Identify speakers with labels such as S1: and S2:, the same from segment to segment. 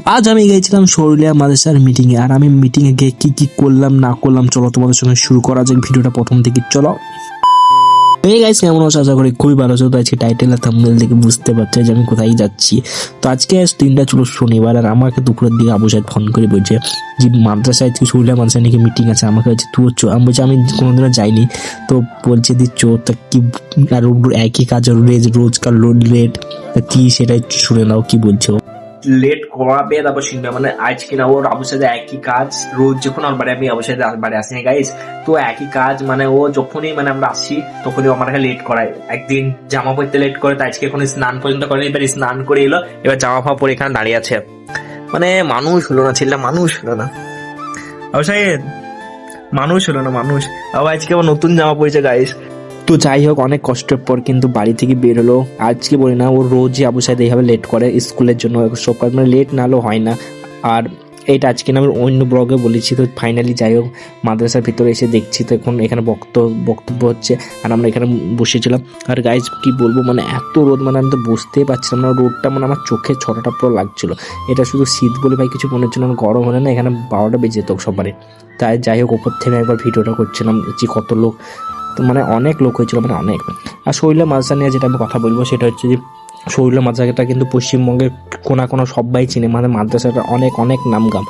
S1: আজ আমি গিয়েছিলাম শরীলিয়া মাদ্রাসার মিটিং এ। আর আমি মিটিং এ গিয়ে কি কি করলাম না করলাম চলো তোমাদের সঙ্গে শুরু করা যাক ভিডিওটা প্রথম থেকে। চলো। এই গাইস কেমন আছো? আশা করি খুবই ভালো আছো। তো আজকে টাইটেল আর থাম্বনেল দেখে বুঝতে পারছো যে আমি কোথায় যাচ্ছি। তো আজকে দিনটা ছিল শনিবার, আর আমাকে দুপুরের দিকে আবু সাহেব ফোন করে বলছে যে মাদ্রাসায় আজকে শরীলিয়া মাদ্রাসায় নাকি মিটিং আছে। আমাকে বলছে তুই চো। আমি বলছি আমি কোনোদিনও যাইনি। তো বলছে দি চো। তা কি আর একই কাজ রোজকার লেট কি সেটাই শুনে নাও কি বলছো। লেট করাবে তারপর শুনবে, মানে আজকে না ওর আবুর সাথে একই কাজ রোজ। যখন আমার বাড়ি আমি আবুর সাথে বাড়ি আসিনি গাইস, তো একই কাজ মানে ও যখনই মানে আমরা আসি তখনই আমাকে লেট করায়। একদিন জামা পরতে লেট করে, তো আজকে এখন স্নান পর্যন্ত করেনি। এবার স্নান করে এলো, এবার জামা ফামা পরে এখানে দাঁড়িয়ে আছে। মানে মানুষ হলো না, ছেলেটা মানুষ হলো না। আবু সাহেব মানুষ হলো না, মানুষ। আবার আজকে আবার নতুন জামা পরেছে গাইস। তো যাই হোক, অনেক কষ্টের পর কিন্তু বাড়ি থেকে বের হলো। আজকে বলি না, ওর রোজই আবু সাইদ এইভাবে লেট করে স্কুলের জন্য। সব কাজ মানে লেট না হলেও হয় না। আর এইটা আজকে না আমি অন্য ব্লগে বলেছি। তো ফাইনালি যাই হোক মাদ্রাসার ভিতরে এসে দেখছি, তো এখন এখানে বক্তব্য হচ্ছে আর আমরা এখানে বসেছিলাম। আর গাইজ কি বলবো, মানে এত রোদ, মানে আমি তো বুঝতেই পারছিলাম না। রোদটা মানে আমার চোখে ছটাটা পুরো লাগছিল। এটা শুধু শীত বলে ভাই কিছু মনে হচ্ছিল না, গরম হলে না এখানে 12টা বেজে যেত সবারই। তাই যাই হোক ওপর থেকে একবার ভিডিওটা করছিলাম যে কত লোক, তো মানে অনেক লোক হয়েছিল, মানে অনেক। আর শরীরের মাদ্রাসা নিয়ে যেটা আমি কথা বলবো সেটা হচ্ছে যে শরীরের মাদ্রাসাটা কিন্তু পশ্চিমবঙ্গের কোনা সবাই চিনে, মানে মাদ্রাসাটা অনেক অনেক নামগাম।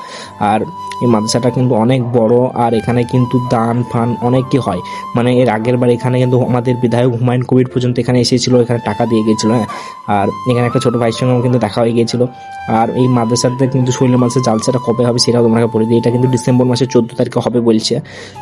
S1: আর এই মাদ্রাসাটা কিন্তু অনেক বড়, আর এখানে কিন্তু দান ফান অনেকই হয়। মানে এর আগের বার এখানে কিন্তু আমাদের বিধায়ক হুমায়ুন কবির পর্যন্ত এখানে এসেছিল, এখানে টাকা দিয়ে গিয়েছিল। হ্যাঁ, আর এখানে একটা ছোটো ভাইয়ের সঙ্গেও কিন্তু দেখা হয়ে গিয়েছিল। আর এই মাদ্রাসাতে কিন্তু শরীরের মাদ্রাসা জালসাটা কবে হবে সেটাও তোমাকে বলে দিই। এটা কিন্তু ডিসেম্বর মাসের 14 তারিখে হবে বলছে।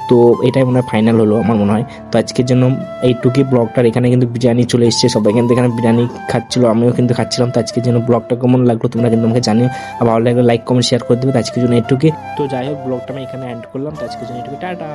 S1: তো এটাই মনে হয় ফাইনাল হলো আমার মনে হয়। তো আজকের জন্য এইটুকুই ব্লগটার। এখানে কিন্তু বিরিয়ানি চলে এসছে, সবাই কিন্তু এখানে বিরিয়ানি খাচ্ছিল, আমিও কিন্তু খাচ্ছিলাম। তো আজকের জন্য ব্লগটা কেমন লাগলো তোমরা কিন্তু আমাকে জানিও। আর ভালো লাগলে লাইক কমেন্ট শেয়ার করে দেবে। তো আজকের জন্য এইটুকুই। তো যাই হোক ব্লগটা আমি এখানে এন্ড করলাম। তো আজকের জন্য এইটুকুই, টাটা।